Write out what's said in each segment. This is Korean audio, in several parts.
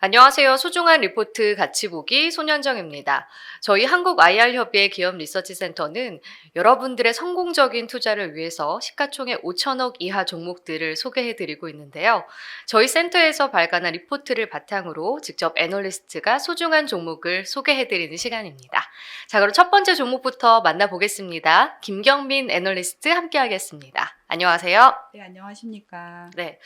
안녕하세요. 소중한 리포트 같이 보기 손현정입니다. 저희 한국 IR협의회 기업 리서치 센터는 여러분들의 성공적인 투자를 위해서 시가총액 5천억 이하 종목들을 소개해드리고 있는데요. 저희 센터에서 발간한 리포트를 바탕으로 직접 애널리스트가 소중한 종목을 소개해드리는 시간입니다. 자, 그럼 첫 번째 종목부터 만나보겠습니다. 김경민 애널리스트 함께하겠습니다. 안녕하세요. 네, 안녕하십니까. 네.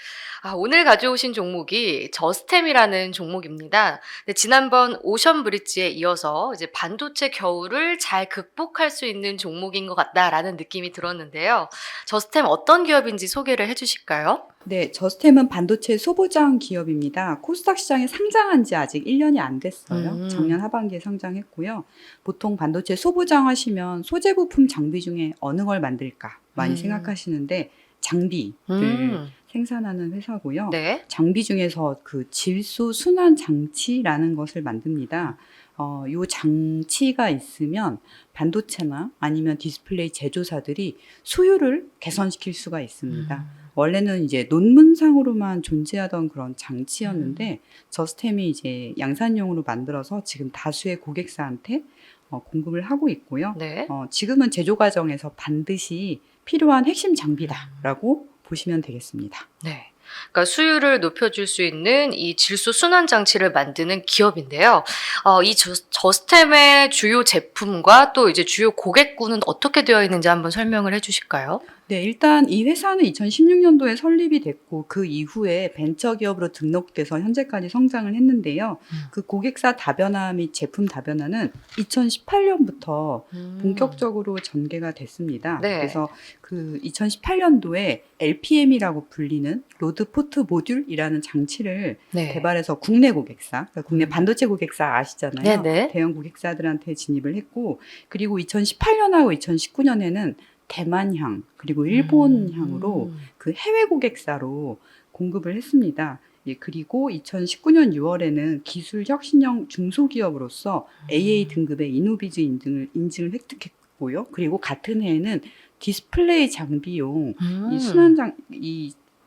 오늘 가져오신 종목이 저스템이라는 종목입니다. 네, 지난번 오션 브릿지에 이어서 이제 반도체 겨울을 잘 극복할 수 있는 종목인 것 같다라는 느낌이 들었는데요. 저스템 어떤 기업인지 소개를 해주실까요? 네, 저스템은 반도체 소부장 기업입니다. 코스닥 시장에 상장한 지 아직 1년이 안 됐어요. 작년 하반기에 상장했고요. 보통 반도체 소부장 하시면 소재 부품 장비 중에 어느 걸 만들까 많이 생각하시는데 장비를 생산하는 회사고요. 네. 장비 중에서 그 질소 순환 장치라는 것을 만듭니다. 요 장치가 있으면 반도체나 아니면 디스플레이 제조사들이 수율을 개선시킬 수가 있습니다. 원래는 이제 논문상으로만 존재하던 그런 장치였는데 저스템이 이제 양산용으로 만들어서 지금 다수의 고객사한테 공급을 하고 있고요. 네. 지금은 제조 과정에서 반드시 필요한 핵심 장비다라고 보시면 되겠습니다. 네. 그러니까 수율을 높여줄 수 있는 이 질소 순환 장치를 만드는 기업인데요. 이 저스템의 주요 제품과 또 이제 주요 고객군은 어떻게 되어 있는지 한번 설명을 해주실까요? 네, 일단 이 회사는 2016년도에 설립이 됐고 그 이후에 벤처기업으로 등록돼서 현재까지 성장을 했는데요. 그 고객사 다변화 및 제품 다변화는 2018년부터 본격적으로 전개가 됐습니다. 네. 그래서 그 2018년도에 LPM이라고 불리는 로드 포트 모듈이라는 장치를 네. 개발해서 국내 고객사, 그러니까 국내 반도체 고객사 아시잖아요. 네네. 대형 고객사들한테 진입을 했고, 그리고 2018년하고 2019년에는 대만향 그리고 일본향으로 그 해외 고객사로 공급을 했습니다. 예, 그리고 2019년 6월에는 기술 혁신형 중소기업으로서 AA 등급의 이노비즈 인증을 획득했고요. 그리고 같은 해에는 디스플레이 장비용 이 순환장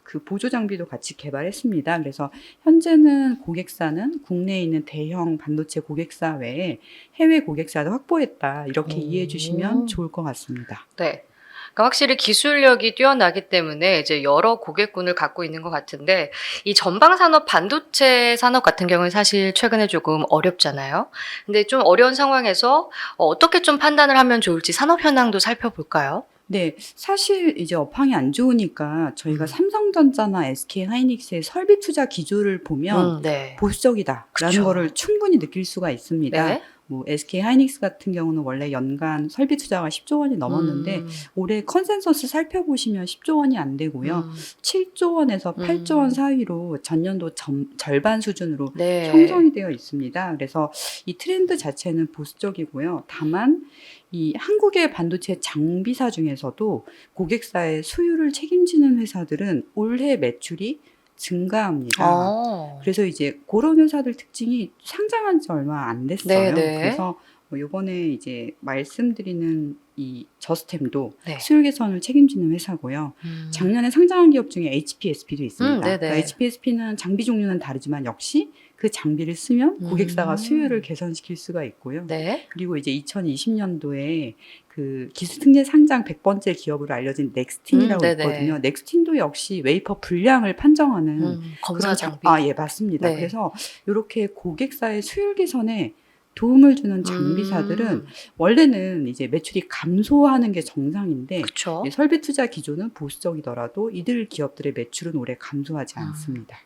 그 보조 장비도 같이 개발했습니다. 그래서 현재는 고객사는 국내에 있는 대형 반도체 고객사 외에 해외 고객사도 확보했다. 이렇게 이해해 주시면 좋을 것 같습니다. 네. 그러니까 확실히 기술력이 뛰어나기 때문에 이제 여러 고객군을 갖고 있는 것 같은데 이 전방 산업 반도체 산업 같은 경우는 사실 최근에 조금 어렵잖아요. 근데 좀 어려운 상황에서 어떻게 좀 판단을 하면 좋을지 산업 현황도 살펴볼까요? 네, 사실 이제 업황이 안 좋으니까 저희가 삼성전자나 SK하이닉스의 설비 투자 기조를 보면 네. 보수적이다라는 그쵸. 거를 충분히 느낄 수가 있습니다. 네. 뭐 SK하이닉스 같은 경우는 원래 연간 설비 투자가 10조 원이 넘었는데 올해 컨센서스 살펴보시면 10조 원이 안 되고요. 7조 원에서 8조 원 사이로 전년도 절반 수준으로 네. 형성이 되어 있습니다. 그래서 이 트렌드 자체는 보수적이고요. 다만 이 한국의 반도체 장비사 중에서도 고객사의 수율을 책임지는 회사들은 올해 매출이 증가합니다. 그래서 이제 그런 회사들 특징이 상장한 지 얼마 안 됐어요. 네네. 그래서 요번에 이제 말씀드리는 이 저스템도 네. 수율 개선을 책임지는 회사고요. 작년에 상장한 기업 중에 HPSP도 있습니다. 네네. 그러니까 HPSP는 장비 종류는 다르지만 역시 그 장비를 쓰면 고객사가 수율을 개선시킬 수가 있고요. 네. 그리고 이제 2020년도에 그 기술특례 상장 100번째 기업으로 알려진 넥스틴이라고 네네. 있거든요. 넥스틴도 역시 웨이퍼 분량을 판정하는 검사 그런 장비. 예, 맞습니다. 네. 그래서 이렇게 고객사의 수율 개선에 도움을 주는 장비사들은 원래는 이제 매출이 감소하는 게 정상인데 그쵸. 설비 투자 기조는 보수적이더라도 이들 기업들의 매출은 올해 감소하지 않습니다.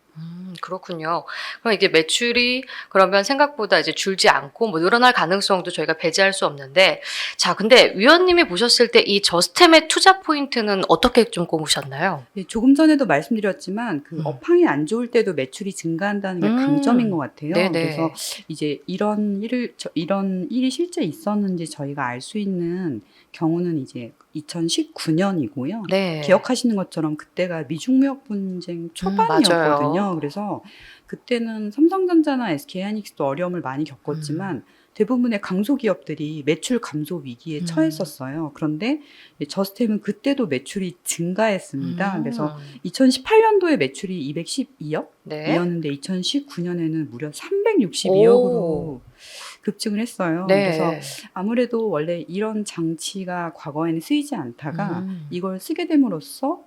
그렇군요. 그럼 이게 매출이 그러면 생각보다 이제 줄지 않고 뭐 늘어날 가능성도 저희가 배제할 수 없는데, 자, 근데 위원님이 보셨을 때 이 저스템의 투자 포인트는 어떻게 좀 꼽으셨나요? 네, 조금 전에도 말씀드렸지만 그 업황이 안 좋을 때도 매출이 증가한다는 게 강점인 것 같아요. 네네. 그래서 이제 이런 일이 실제 있었는지 저희가 알 수 있는 경우는 이제 2019년이고요. 네. 기억하시는 것처럼 그때가 미중무역 분쟁 맞아요. 초반이었거든요. 그래서 그때는 삼성전자나 SK하이닉스도 어려움을 많이 겪었지만 대부분의 강소기업들이 매출 감소 위기에 처했었어요. 그런데 저스템은 그때도 매출이 증가했습니다. 그래서 2018년도에 매출이 212억이었는데 네. 2019년에는 무려 362억으로 급증을 했어요. 그래서 네. 아무래도 원래 이런 장치가 과거에는 쓰이지 않다가 이걸 쓰게 됨으로써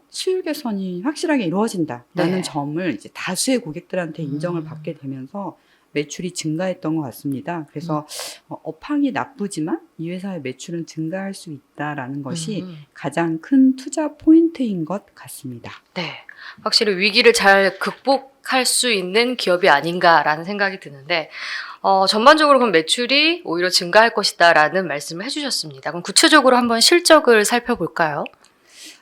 수율 개선이 확실하게 이루어진다라는 네. 점을 이제 다수의 고객들한테 인정을 받게 되면서 매출이 증가했던 것 같습니다. 그래서 업황이 나쁘지만 이 회사의 매출은 증가할 수 있다라는 것이 가장 큰 투자 포인트인 것 같습니다. 네. 확실히 위기를 잘 극복할 수 있는 기업이 아닌가라는 생각이 드는데, 전반적으로 그럼 매출이 오히려 증가할 것이다라는 말씀을 해주셨습니다. 그럼 구체적으로 한번 실적을 살펴볼까요?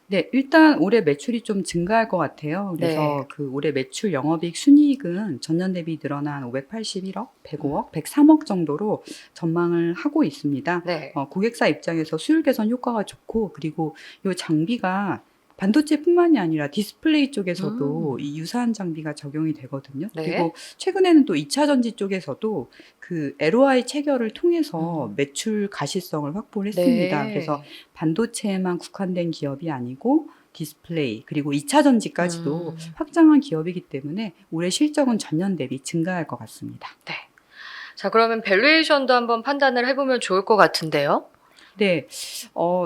네, 일단 올해 매출이 좀 증가할 것 같아요. 그래서 그 올해 매출 영업이익 순이익은 전년 대비 늘어난 581억, 105억, 103억 정도로 전망을 하고 있습니다. 네. 고객사 입장에서 수율 개선 효과가 좋고, 그리고 이 장비가 반도체뿐만이 아니라 디스플레이 쪽에서도 이 유사한 장비가 적용이 되거든요. 네. 그리고 최근에는 또 2차 전지 쪽에서도 그 LOI 체결을 통해서 매출 가시성을 확보를 했습니다. 네. 그래서 반도체에만 국한된 기업이 아니고 디스플레이 그리고 2차 전지까지도 확장한 기업이기 때문에 올해 실적은 전년 대비 증가할 것 같습니다. 네. 자, 그러면 밸류에이션도 한번 판단을 해보면 좋을 것 같은데요. 네,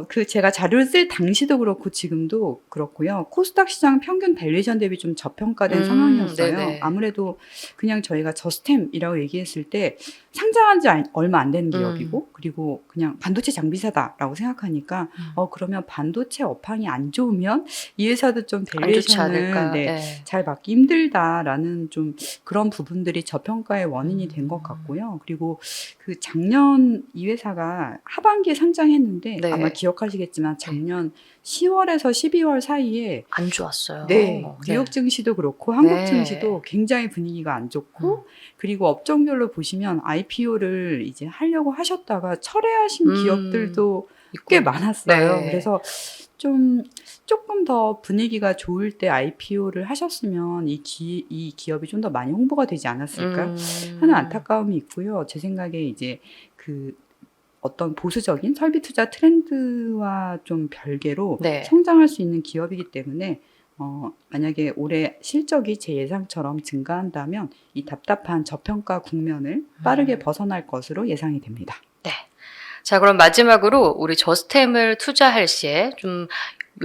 그 제가 자료를 쓸 당시도 그렇고 지금도 그렇고요. 코스닥 시장 평균 밸류에이션 대비 좀 저평가된 상황이었어요. 네네. 아무래도 그냥 저희가 저스템이라고 얘기했을 때 상장한 지 얼마 안 된 기업이고 그리고 그냥 반도체 장비사다라고 생각하니까 그러면 반도체 업황이 안 좋으면 이 회사도 좀 안 좋지 밸류에이션을 않을까. 잘 받기 힘들다라는 좀 그런 부분들이 저평가의 원인이 된 것 같고요. 그리고 그 작년 이 회사가 하반기에 상장했는데 네. 아마 기억하시겠지만 작년 10월에서 12월 사이에 안 좋았어요. 네, 뉴욕 증시도 그렇고 한국 네. 증시도 굉장히 분위기가 안 좋고 그리고 업종별로 보시면 IPO를 이제 하려고 하셨다가 철회하신 기업들도 꽤 많았어요. 네. 그래서 조금 더 분위기가 좋을 때 IPO를 하셨으면 이 기업이 좀 더 많이 홍보가 되지 않았을까 하는 안타까움이 있고요. 제 생각에 이제 그 어떤 보수적인 설비 투자 트렌드와 좀 별개로 네. 성장할 수 있는 기업이기 때문에 만약에 올해 실적이 제 예상처럼 증가한다면 이 답답한 저평가 국면을 빠르게 벗어날 것으로 예상이 됩니다. 네. 자, 그럼 마지막으로 우리 저스템을 투자할 시에 좀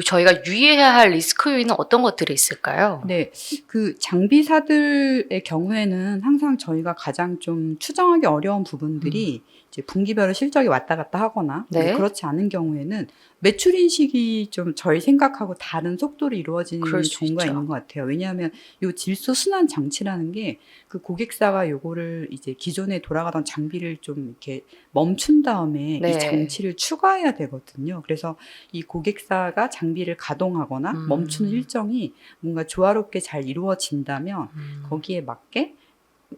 저희가 유의해야 할 리스크 요인은 어떤 것들이 있을까요? 네, 그 장비사들의 경우에는 항상 저희가 가장 좀 추정하기 어려운 부분들이 이제 분기별로 실적이 왔다 갔다 하거나 네. 그렇지 않은 경우에는 매출 인식이 좀 저희 생각하고 다른 속도로 이루어지는 그럴 수 경우가 있죠. 있는 것 같아요. 왜냐하면 요 질소 순환 장치라는 게 그 고객사가 요거를 이제 기존에 돌아가던 장비를 좀 이렇게 멈춘 다음에 네. 이 장치를 추가해야 되거든요. 그래서 이 고객사가 장비를 가동하거나 멈추는 일정이 뭔가 조화롭게 잘 이루어진다면 거기에 맞게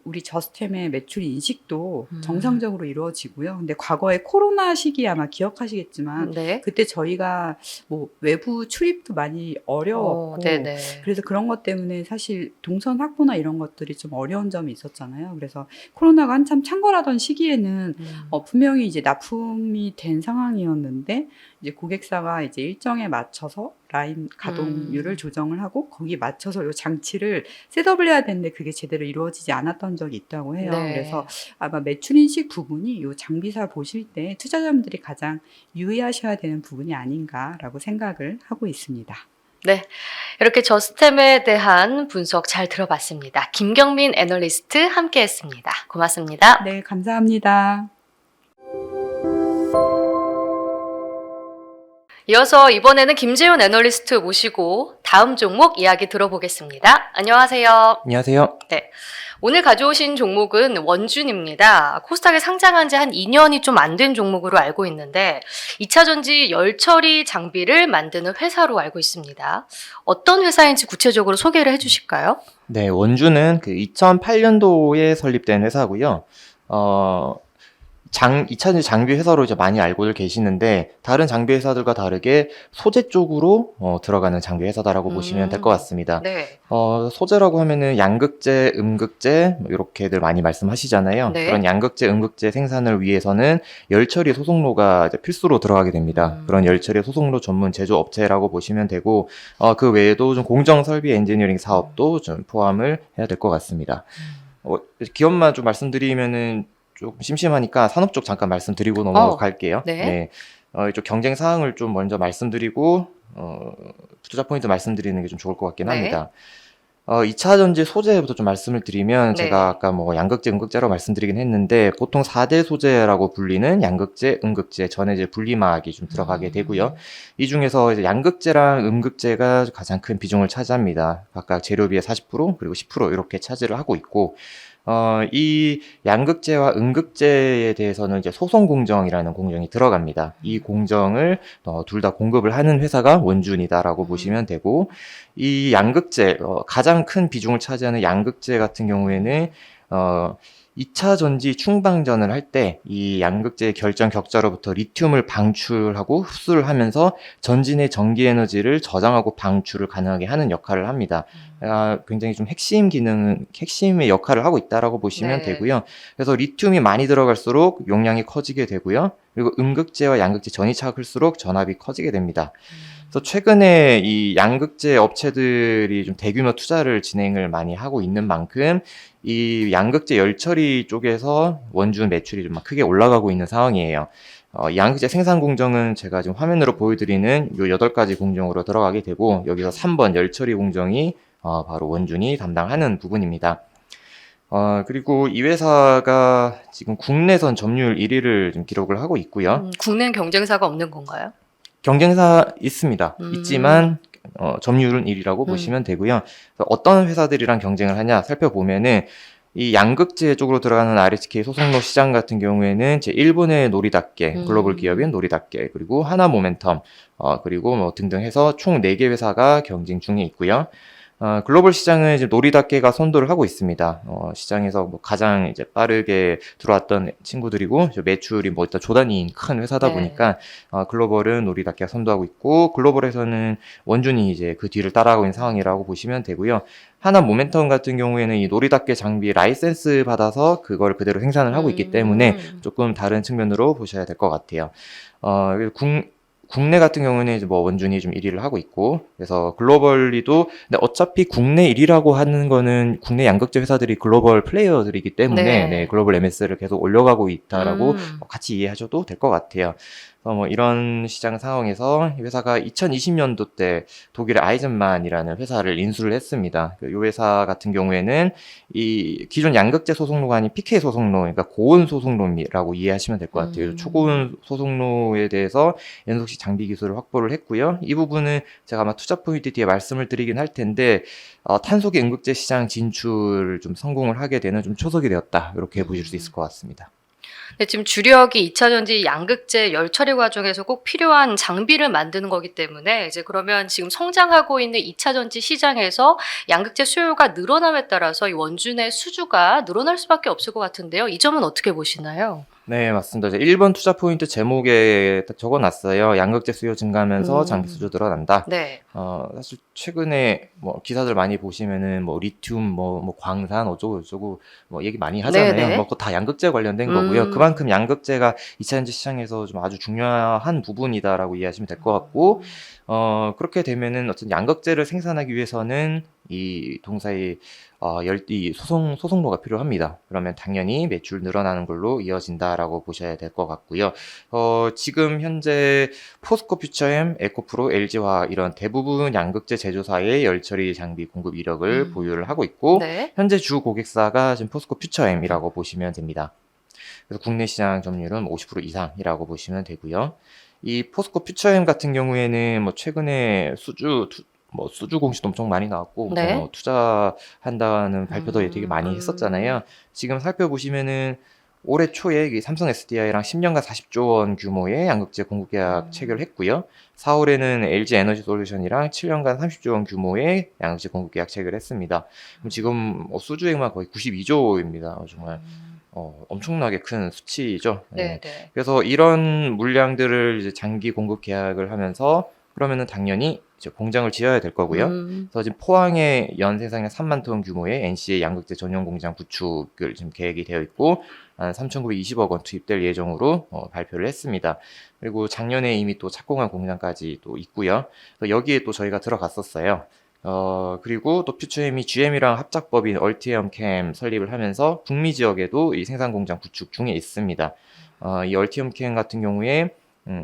우리 저스템의 매출 인식도 정상적으로 이루어지고요. 근데 과거에 코로나 시기 아마 기억하시겠지만 네. 그때 저희가 뭐 외부 출입도 많이 어려웠고 네네. 그래서 그런 것 때문에 사실 동선 확보나 이런 것들이 좀 어려운 점이 있었잖아요. 그래서 코로나가 한참 창궐하던 시기에는 분명히 이제 납품이 된 상황이었는데 이제 고객사가 이제 일정에 맞춰서 라인 가동률을 조정을 하고 거기 맞춰서 요 장치를 셋업을 해야 되는데 그게 제대로 이루어지지 않았던 적이 있다고 해요. 네. 그래서 아마 매출 인식 부분이 요 장비사 보실 때 투자자분들이 가장 유의하셔야 되는 부분이 아닌가라고 생각을 하고 있습니다. 네, 이렇게 저스템에 대한 분석 잘 들어봤습니다. 김경민 애널리스트 함께했습니다. 고맙습니다. 네, 감사합니다. 이어서 이번에는 김재훈 애널리스트 모시고 다음 종목 이야기 들어보겠습니다. 안녕하세요. 안녕하세요. 네, 오늘 가져오신 종목은 원준입니다. 코스닥에 상장한 지 한 2년이 좀 안 된 종목으로 알고 있는데 2차 전지 열처리 장비를 만드는 회사로 알고 있습니다. 어떤 회사인지 구체적으로 소개를 해주실까요? 네, 원주는 그 2008년도에 설립된 회사고요. 2차전지 장비 회사로 이제 많이 알고들 계시는데, 다른 장비 회사들과 다르게 소재 쪽으로 들어가는 장비 회사다라고 보시면 될 것 같습니다. 네. 소재라고 하면은 양극재, 음극재 뭐 이렇게들 많이 말씀하시잖아요. 네. 그런 양극재, 음극재 생산을 위해서는 열처리 소속로가 이제 필수로 들어가게 됩니다. 그런 열처리 소속로 전문 제조업체라고 보시면 되고, 그 외에도 좀 공정 설비 엔지니어링 사업도 좀 포함을 해야 될 것 같습니다. 기업만 좀 말씀드리면은 좀 심심하니까 산업 쪽 잠깐 말씀드리고 넘어갈게요. 네. 이쪽 경쟁 사항을 좀 먼저 말씀드리고, 투자 포인트 말씀드리는 게 좀 좋을 것 같긴 네. 합니다. 2차 전지 소재부터 좀 말씀을 드리면, 네. 제가 아까 뭐 양극재, 음극재라고 말씀드리긴 했는데, 보통 4대 소재라고 불리는 양극재, 음극재, 전해질 분리막이 좀 들어가게 되고요. 이 중에서 이제 양극재랑 음극재가 가장 큰 비중을 차지합니다. 각각 재료비의 40%, 그리고 10% 이렇게 차지를 하고 있고, 이 양극재와 음극재에 대해서는 이제 소송 공정이라는 공정이 들어갑니다. 이 공정을 둘 다 공급을 하는 회사가 원준이다라고 보시면 되고, 이 양극재, 가장 큰 비중을 차지하는 양극재 같은 경우에는 2차 전지 충방전을 할 때 이 양극재의 결정 격자로부터 리튬을 방출하고 흡수를 하면서 전진의 전기 에너지를 저장하고 방출을 가능하게 하는 역할을 합니다. 굉장히 좀 핵심의 역할을 하고 있다라고 보시면 네. 되고요. 그래서 리튬이 많이 들어갈수록 용량이 커지게 되고요. 그리고 음극재와 양극재 전이차가 클수록 전압이 커지게 됩니다. 그래서 최근에 이 양극재 업체들이 좀 대규모 투자를 진행을 많이 하고 있는 만큼, 이 양극재 열처리 쪽에서 원준 매출이 좀 크게 올라가고 있는 상황이에요. 양극재 생산 공정은 제가 지금 화면으로 보여드리는 요 8가지 공정으로 들어가게 되고, 여기서 3번 열처리 공정이 바로 원준이 담당하는 부분입니다. 그리고 이 회사가 지금 국내선 점유율 1위를 좀 기록을 하고 있고요. 국내는 경쟁사가 없는 건가요? 경쟁사 있습니다. 있지만 점유율은 1위라고 보시면 되고요. 그래서 어떤 회사들이랑 경쟁을 하냐 살펴보면은, 이 양극재 쪽으로 들어가는 RHK 소속로 시장 같은 경우에는 제 일본의 노리닷게, 글로벌 기업인 노리닷게, 그리고 하나 모멘텀, 그리고 뭐 등등 해서 총 4개 회사가 경쟁 중에 있고요. 글로벌 시장은 이제 노리닷게가 선도를 하고 있습니다. 시장에서 뭐 가장 이제 빠르게 들어왔던 친구들이고, 매출이 뭐 일단 조단위인 큰 회사다 네. 보니까, 글로벌은 노리닷게가 선도하고 있고, 글로벌에서는 원준이 이제 그 뒤를 따라가고 있는 상황이라고 보시면 되고요. 하나 모멘텀 같은 경우에는 이 노리닷게 장비 라이센스 받아서 그걸 그대로 생산을 하고 있기 때문에 조금 다른 측면으로 보셔야 될 것 같아요. 국내 같은 경우는 이제 뭐 원준이 좀 1위를 하고 있고, 그래서 글로벌리도, 근데 어차피 국내 1위라고 하는 거는 국내 양극재 회사들이 글로벌 플레이어들이기 때문에, 네. 글로벌 MS를 계속 올려가고 있다라고 같이 이해하셔도 될 것 같아요. 뭐 이런 시장 상황에서 이 회사가 2020년도 때 독일의 아이젠만이라는 회사를 인수를 했습니다. 이 회사 같은 경우에는 이 기존 양극재 소속로가 아닌 PK 소속로, 그러니까 고온 소속로라고 이해하시면 될 것 같아요. 초고온 소속로에 대해서 연속식 장비 기술을 확보를 했고요. 이 부분은 제가 아마 투자 포인트 뒤에 말씀을 드리긴 할 텐데, 탄소기 음극재 시장 진출을 좀 성공을 하게 되는 좀 초석이 되었다, 이렇게 보실 수 있을 것 같습니다. 네, 지금 주력이 2차 전지 양극재 열처리 과정에서 꼭 필요한 장비를 만드는 거기 때문에, 이제 그러면 지금 성장하고 있는 2차 전지 시장에서 양극재 수요가 늘어남에 따라서 이 원준의 수주가 늘어날 수밖에 없을 것 같은데요. 이 점은 어떻게 보시나요? 네, 맞습니다. 이제 1번 투자 포인트 제목에 딱 적어놨어요. 양극재 수요 증가하면서 장비 수주 늘어난다. 네. 사실 최근에 뭐 기사들 많이 보시면은 뭐 리튬, 뭐 광산 어쩌고 저쩌고 뭐 얘기 많이 하잖아요. 네네. 뭐 그거 다 양극재 관련된 거고요. 그만큼 양극재가 2차전지 시장에서 좀 아주 중요한 부분이다라고 이해하시면 될 것 같고, 그렇게 되면은 어쨌든 양극재를 생산하기 위해서는 이 동사의 이 소속로가 필요합니다. 그러면 당연히 매출 늘어나는 걸로 이어진다라고 보셔야 될 것 같고요. 지금 현재 포스코 퓨처엠, 에코프로, LG화 이런 대부분 양극재 제조사의 열처리 장비 공급 이력을 보유를 하고 있고, 네. 현재 주 고객사가 지금 포스코 퓨처엠이라고 보시면 됩니다. 그래서 국내 시장 점유율은 50% 이상이라고 보시면 되고요. 이 포스코 퓨처엠 같은 경우에는 뭐 최근에 수주 공시도 엄청 많이 나왔고, 네. 투자한다는 발표도 되게 많이 했었잖아요. 지금 살펴보시면은 올해 초에 이 삼성 SDI랑 10년간 40조 원 규모의 양극재 공급 계약 체결했고요. 4월에는 LG 에너지 솔루션이랑 7년간 30조 원 규모의 양극재 공급 계약 체결했습니다. 그럼 지금 수주액만 거의 92조입니다. 정말 엄청나게 큰 수치죠. 네, 네. 그래서 이런 물량들을 이제 장기 공급 계약을 하면서 그러면은 당연히 이제 공장을 지어야 될 거고요. 그래서 지금 포항에 연 생산량 3만 톤 규모의 NC의 양극재 전용 공장 구축을 지금 계획이 되어 있고 한 3,920억 원 투입될 예정으로 발표를 했습니다. 그리고 작년에 이미 또 착공한 공장까지 또 있고요. 그래서 여기에 또 저희가 들어갔었어요. 그리고 또 퓨처엠이 GM이랑 합작법인 얼티엄캠 설립을 하면서 북미 지역에도 이 생산 공장 구축 중에 있습니다. 이 얼티엄캠 같은 경우에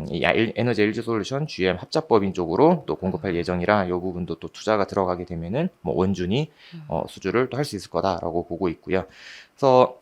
이 에너지 LG 솔루션 GM 합작법인 쪽으로 또 공급할 예정이라 이 부분도 또 투자가 들어가게 되면은 뭐 원준이 수주를 또 할 수 있을 거다라고 보고 있고요. 그래서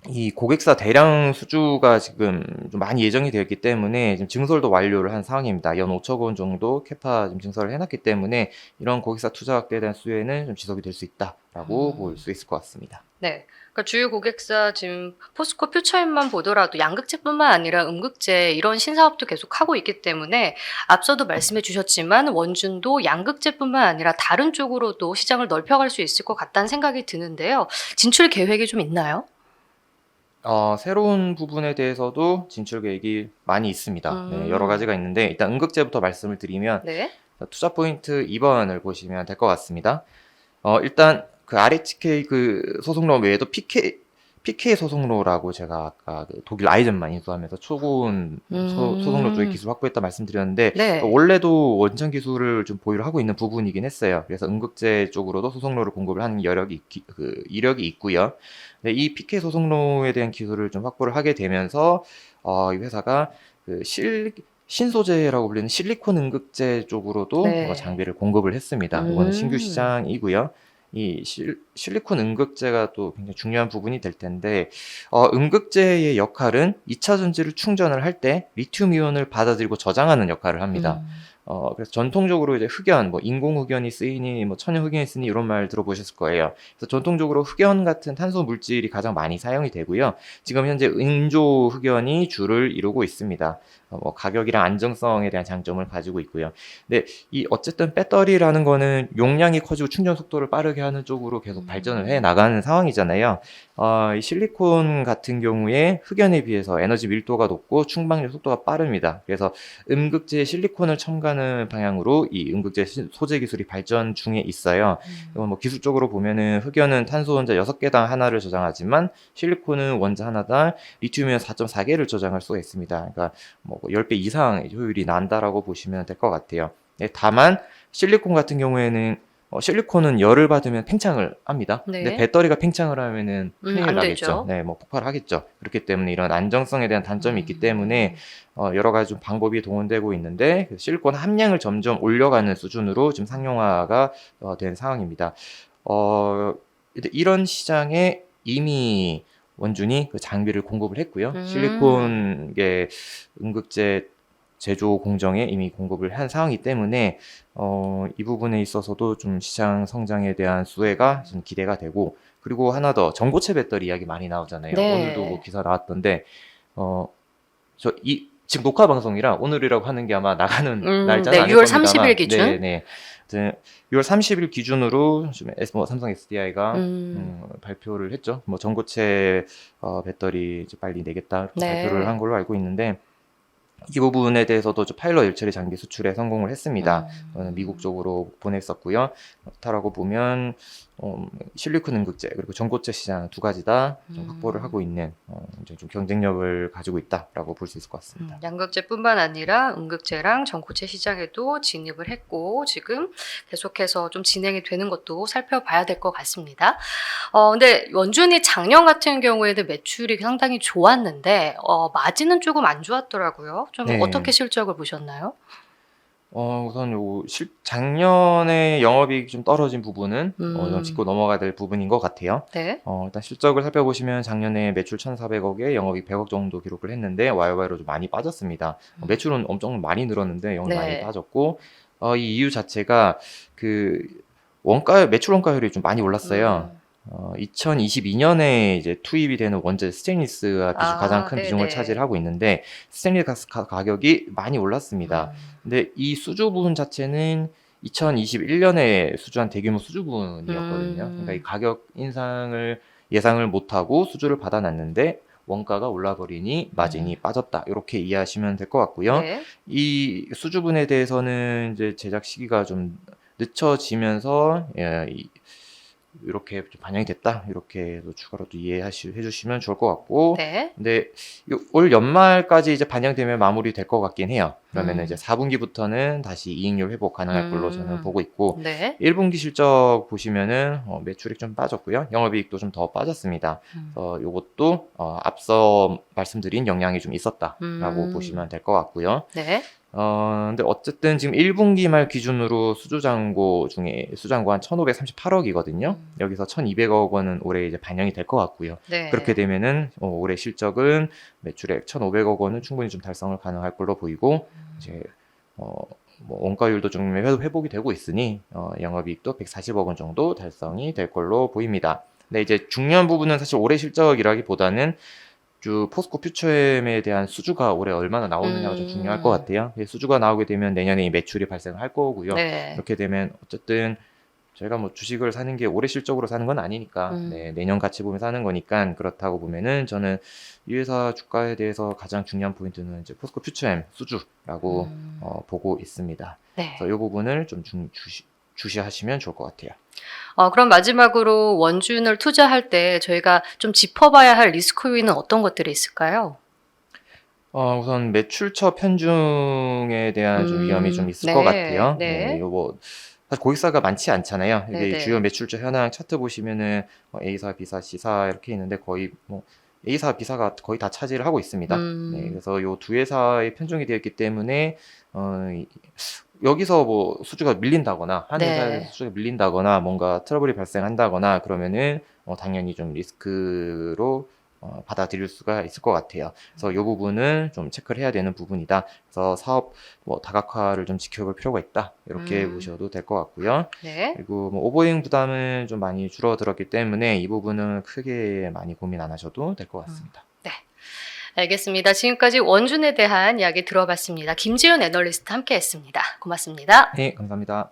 이 고객사 대량 수주가 지금 좀 많이 예정이 되어 있기 때문에 지금 증설도 완료를 한 상황입니다. 연 5천 원 정도 캐파 지금 증설을 해놨기 때문에 이런 고객사 투자 확대에 대한 수혜는 좀 지속이 될 수 있다라고 볼 수 있을 것 같습니다. 네. 그러니까 주요 고객사 지금 포스코 퓨처엠만 보더라도 양극재뿐만 아니라 음극재 이런 신사업도 계속 하고 있기 때문에 앞서도 말씀해 주셨지만 원준도 양극재뿐만 아니라 다른 쪽으로도 시장을 넓혀갈 수 있을 것 같다는 생각이 드는데요. 진출 계획이 좀 있나요? 새로운 부분에 대해서도 진출 계획이 많이 있습니다. 네, 여러 가지가 있는데 일단 음극재부터 말씀을 드리면 네. 투자 포인트 2번을 보시면 될 것 같습니다. 일단 그 RHK 그 소송로 외에도 PK 소송로라고 제가 아까 그 독일 아이젠만 인수하면서 초고온 소송로 쪽의 기술 확보했다 말씀드렸는데 네. 원래도 원천 기술을 좀 보유를 하고 있는 부분이긴 했어요. 그래서 음극재 쪽으로도 소송로를 공급을 하는 이력이 있고요. 네, 이 PK 소송로에 대한 기술을 좀 확보를 하게 되면서 이 회사가 그 신소재라고 불리는 실리콘 음극재 쪽으로도 네. 장비를 공급을 했습니다. 이거는 신규 시장이고요. 이 실리콘 음극재가 또 굉장히 중요한 부분이 될 텐데, 음극재의 역할은 2차 전지를 충전을 할 때 리튬 이온을 받아들이고 저장하는 역할을 합니다. 그래서 전통적으로 이제 흑연, 뭐 인공 흑연이 쓰이니, 뭐 천연 흑연이 쓰니 이런 말 들어보셨을 거예요. 그래서 전통적으로 흑연 같은 탄소 물질이 가장 많이 사용이 되고요. 지금 현재 은조 흑연이 주를 이루고 있습니다. 뭐 가격이랑 안정성에 대한 장점을 가지고 있고요. 근데 이 어쨌든 배터리라는 거는 용량이 커지고 충전 속도를 빠르게 하는 쪽으로 계속 발전을 해 나가는 상황이잖아요. 이 실리콘 같은 경우에 흑연에 비해서 에너지 밀도가 높고 충방력 속도가 빠릅니다. 그래서 음극재에 실리콘을 첨가하는 방향으로 이 음극재 소재 기술이 발전 중에 있어요. 이건 뭐 기술적으로 보면은 흑연은 탄소 원자 6개당 하나를 저장하지만 실리콘은 원자 하나당 리튬이온 4.4개를 저장할 수가 있습니다. 그러니까 뭐 10배 이상 효율이 난다라고 보시면 될 것 같아요. 네, 다만 실리콘 같은 경우에는 실리콘은 열을 받으면 팽창을 합니다. 네. 근데 배터리가 팽창을 하면은 큰일 안 나겠죠. 되죠. 네, 뭐 폭발하겠죠. 그렇기 때문에 이런 안정성에 대한 단점이 있기 때문에 여러 가지 좀 방법이 동원되고 있는데 실리콘 함량을 점점 올려가는 수준으로 지금 상용화가 된 상황입니다. 이런 시장에 이미 원준이 그 장비를 공급을 했고요. 실리콘의 음극재 제조 공정에 이미 공급을 한 상황이기 때문에 이 부분에 있어서도 좀 시장 성장에 대한 수혜가 좀 기대가 되고, 그리고 하나 더 전고체 배터리 이야기 많이 나오잖아요. 네. 오늘도 뭐 기사 나왔던데 지금 녹화 방송이라 오늘이라고 하는 게 아마 나가는 날짜는 네, 아닐 6월 겁니다만 30일 기준. 네. 6월 30일 기준으로 좀 삼성 SDI가 발표를 했죠. 뭐 전고체 배터리 이제 빨리 내겠다 이렇게 네. 발표를 한 걸로 알고 있는데, 이 부분에 대해서도 파일럿 일처리 장비 수출에 성공을 했습니다. 미국 쪽으로 보냈었고요. 그렇다라고 보면 실리콘 음극재 그리고 전고체 시장 두 가지 다 좀 확보를 하고 있는 이제 좀 경쟁력을 가지고 있다라고 볼 수 있을 것 같습니다. 양극재뿐만 아니라 음극재랑 전고체 시장에도 진입을 했고 지금 계속해서 좀 진행이 되는 것도 살펴봐야 될 것 같습니다. 근데 원준이 작년 같은 경우에는 매출이 상당히 좋았는데 마진은 조금 안 좋았더라고요. 좀 네. 어떻게 실적을 보셨나요? 우선 작년에 영업이익이 좀 떨어진 부분은 좀 짚고 넘어가야 될 부분인 것 같아요. 네. 일단 실적을 살펴보시면 작년에 매출 1,400억에 영업이익 100억 정도 기록을 했는데 YOY로 좀 많이 빠졌습니다. 매출은 엄청 많이 늘었는데 영업이 네. 많이 빠졌고, 이 이유 자체가 그 매출 원가율이 좀 많이 올랐어요. 2022년에 이제 투입이 되는 원재 스테인리스가 가장 큰 비중을 네네. 차지하고 있는데 스테인리스 가격이 많이 올랐습니다. 근데 이 수주 부분 자체는 2021년에 수주한 대규모 수주 부분이었거든요. 그러니까 이 가격 인상을 예상을 못하고 수주를 받아놨는데 원가가 올라버리니 마진이 빠졌다. 이렇게 이해하시면 될 것 같고요. 네. 이 수주분에 대해서는 이제 제작 시기가 좀 늦춰지면서 이렇게 좀 반영이 됐다. 이렇게 추가로 또 해주시면 좋을 것 같고. 네. 근데 올 연말까지 이제 반영되면 마무리 될 것 같긴 해요. 그러면은 이제 4분기부터는 다시 이익률 회복 가능할 걸로 저는 보고 있고, 네. 1분기 실적 보시면은 매출액 좀 빠졌고요. 영업이익도 좀 더 빠졌습니다. 요것도 앞서 말씀드린 영향이 좀 있었다라고 보시면 될 것 같고요. 네. 근데 어쨌든 지금 1분기 말 기준으로 수주잔고 중에 수주잔고 한 1,538억이거든요. 여기서 1,200억 원은 올해 이제 반영이 될 것 같고요. 네. 그렇게 되면은 올해 실적은 매출액 1,500억 원은 충분히 좀 달성을 가능할 걸로 보이고, 이제 뭐 원가율도 좀 회복이 되고 있으니 영업이익도 140억 원 정도 달성이 될 걸로 보입니다. 근데 이제 중요한 부분은 사실 올해 실적이라기보다는 포스코 퓨처엠에 대한 수주가 올해 얼마나 나오느냐가 좀 중요할 것 같아요. 수주가 나오게 되면 내년에 이 매출이 발생할 거고요. 네. 이렇게 되면 어쨌든 저희가 뭐 주식을 사는 게 올해 실적으로 사는 건 아니니까 내년 가치 보면 사는 거니까, 그렇다고 보면은 저는 이 회사 주가에 대해서 가장 중요한 포인트는 이제 포스코 퓨처엠 수주라고 보고 있습니다. 네. 그래서 이 부분을 좀 주시하시면 좋을 것 같아요. 그럼 마지막으로 원준을 투자할 때 저희가 좀 짚어봐야 할 리스크 요인은 어떤 것들이 있을까요? 우선 매출처 편중에 대한 좀 위험이 좀 있을 네, 것 같아요. 네. 이거 뭐 사실 고객사가 많지 않잖아요. 이게 네네. 주요 매출처 현황 차트 보시면은 A사, B사, C사 이렇게 있는데 거의 뭐 A사, B사가 거의 다 차지를 하고 있습니다. 네, 그래서 요 두 회사의 편중이 되어 있기 때문에 여기서 뭐 수주가 밀린다거나 한 회사에서 수주가 밀린다거나 뭔가 트러블이 발생한다거나 그러면은 당연히 좀 리스크로 받아들일 수가 있을 것 같아요. 그래서 이 부분은 좀 체크를 해야 되는 부분이다. 그래서 사업 뭐 다각화를 좀 지켜볼 필요가 있다. 이렇게 보셔도 될 것 같고요. 네. 그리고 뭐 오버행 부담은 좀 많이 줄어들었기 때문에 이 부분은 크게 많이 고민 안 하셔도 될 것 같습니다. 네. 알겠습니다. 지금까지 원준에 대한 이야기 들어봤습니다. 김지윤 애널리스트 함께했습니다. 고맙습니다. 네, 감사합니다.